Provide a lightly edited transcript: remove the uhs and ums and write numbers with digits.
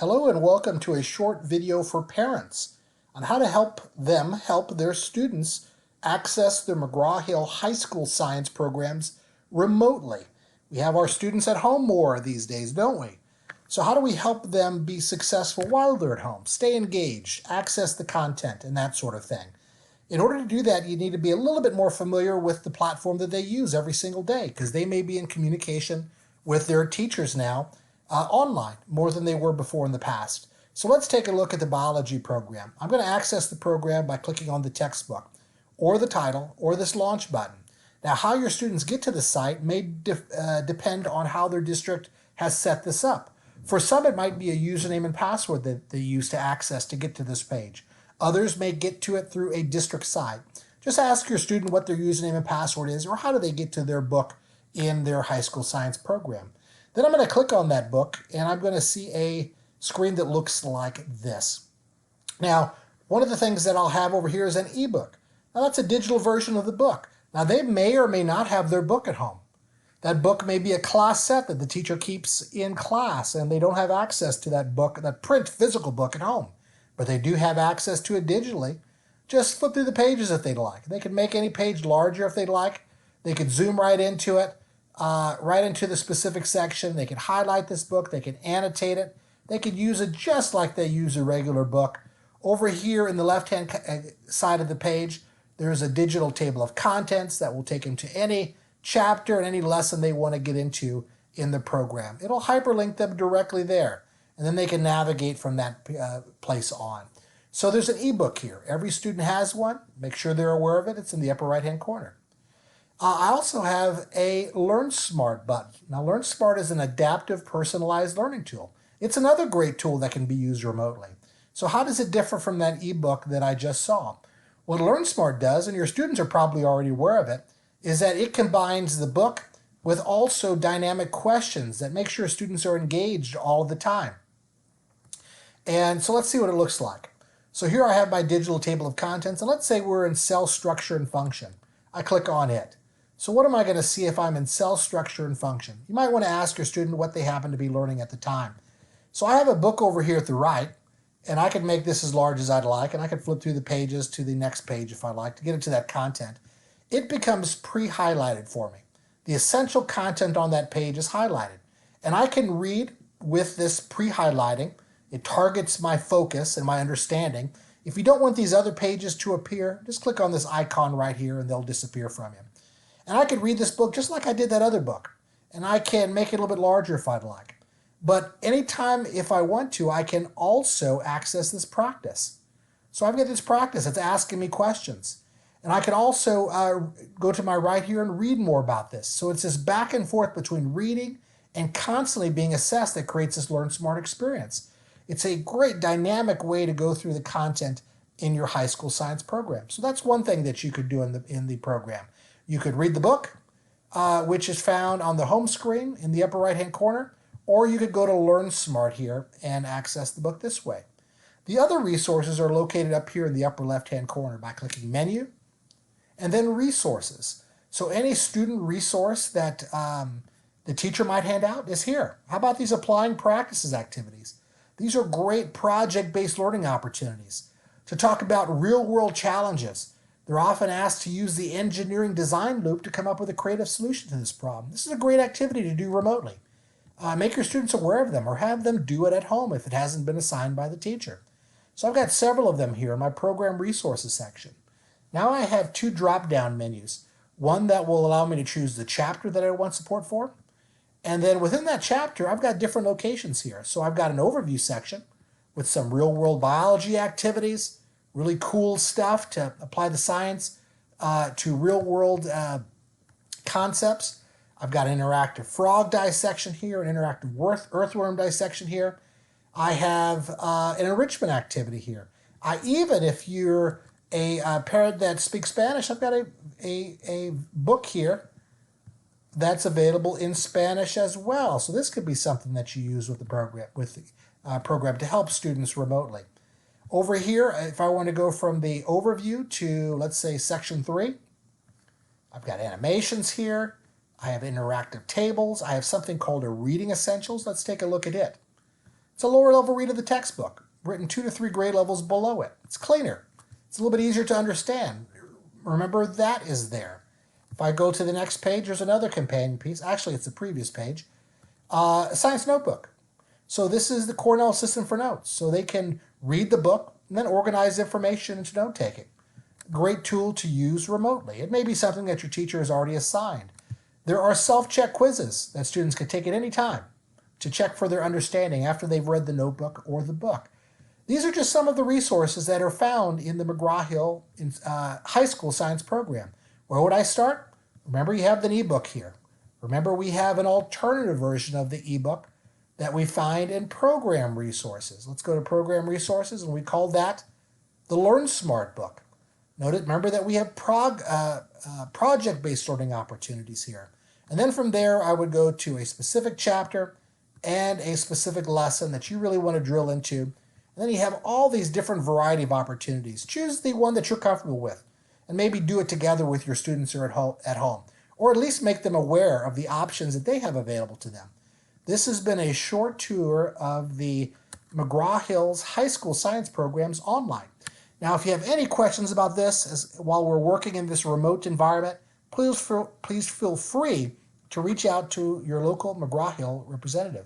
Hello and welcome to a short video for parents on how to help them help their students access their McGraw-Hill high school science programs remotely. We have our students at home more these days, don't we? So how do we help them be successful while they're at home, stay engaged, access the content, and that sort of thing? In order to do that, you need to be a little bit more familiar with the platform that they use every single day, because they may be in communication with their teachers now online more than they were before in the past. So let's take a look at the biology program. I'm going to access the program by clicking on the textbook or the title or this launch button. Now, how your students get to the site may depend on how their district has set this up. For some, it might be a username and password that they use to access to get to this page. Others may get to it through a district site. Just ask your student what their username and password is, or how do they get to their book in their high school science program. Then I'm going to click on that book, and I'm going to see a screen that looks like this. Now, one of the things that I'll have over here is an ebook. Now, that's a digital version of the book. Now, they may or may not have their book at home. That book may be a class set that the teacher keeps in class, and they don't have access to that book, that print physical book at home. But they do have access to it digitally. Just flip through the pages if they'd like. They can make any page larger if they'd like. They could zoom right into it. Right into the specific section. They can highlight this book. They can annotate it. They could use it just like they use a regular book. Over here in the left-hand side of the page, there's a digital table of contents that will take them to any chapter and any lesson they want to get into in the program. It'll hyperlink them directly there, and then they can navigate from that place on. So there's an ebook here. Every student has one. Make sure they're aware of it. It's in the upper right-hand corner. I also have a LearnSmart button. Now, LearnSmart is an adaptive, personalized learning tool. It's another great tool that can be used remotely. So how does it differ from that ebook that I just saw? What LearnSmart does, and your students are probably already aware of it, is that it combines the book with also dynamic questions that make sure students are engaged all the time. And so let's see what it looks like. So here I have my digital table of contents, and let's say we're in cell structure and function. I click on it. So what am I going to see if I'm in cell structure and function? You might want to ask your student what they happen to be learning at the time. So I have a book over here at the right, and I can make this as large as I'd like, and I can flip through the pages to the next page if I like to get into that content. It becomes pre-highlighted for me. The essential content on that page is highlighted, and I can read with this pre-highlighting. It targets my focus and my understanding. If you don't want these other pages to appear, just click on this icon right here and they'll disappear from you. And I could read this book just like I did that other book. And I can make it a little bit larger if I'd like. But anytime, if I want to, I can also access this practice. So I've got this practice that's asking me questions. And I can also go to my right here and read more about this. So it's this back and forth between reading and constantly being assessed that creates this LearnSmart experience. It's a great dynamic way to go through the content in your high school science program. So that's one thing that you could do in the program. You could read the book, which is found on the home screen in the upper right-hand corner, or you could go to LearnSmart here and access the book this way. The other resources are located up here in the upper left-hand corner by clicking Menu and then Resources. So any student resource that the teacher might hand out is here. How about these applying practices activities? These are great project-based learning opportunities to talk about real-world challenges. They're often asked to use the engineering design loop to come up with a creative solution to this problem. This is a great activity to do remotely. Make your students aware of them or have them do it at home if it hasn't been assigned by the teacher. So I've got several of them here in my program resources section. Now I have two drop-down menus. One that will allow me to choose the chapter that I want support for. And then within that chapter, I've got different locations here. So I've got an overview section with some real-world biology activities, really cool stuff to apply the science to real-world concepts. I've got an interactive frog dissection here, an interactive earthworm dissection here. I have an enrichment activity here. Even if you're a parent that speaks Spanish, I've got a book here that's available in Spanish as well. So this could be something that you use with the program to help students remotely. Over here, if I want to go from the overview to, let's say, section 3, I've got animations here. I have interactive tables. I have something called a reading essentials. Let's take a look at it. It's a lower level read of the textbook, written 2 to 3 grade levels below it. It's cleaner. It's a little bit easier to understand. Remember, that is there. If I go to the next page, there's another companion piece. Actually, it's the previous page. A science notebook. So this is the Cornell system for notes. So they can read the book and then organize information into note-taking. Great tool to use remotely. It may be something that your teacher has already assigned. There are self-check quizzes that students can take at any time to check for their understanding after they've read the notebook or the book. These are just some of the resources that are found in the McGraw-Hill high school science program. Where would I start? Remember, you have the ebook here. Remember, we have an alternative version of the ebook that we find in program resources. Let's go to program resources, and we call that the LearnSmart book. Remember that we have project-based learning opportunities here. And then from there, I would go to a specific chapter and a specific lesson that you really want to drill into. And then you have all these different variety of opportunities. Choose the one that you're comfortable with, and maybe do it together with your students or at home, or at least make them aware of the options that they have available to them. This has been a short tour of the McGraw-Hill's high school science programs online. Now, if you have any questions about this while we're working in this remote environment, please feel free to reach out to your local McGraw-Hill representative.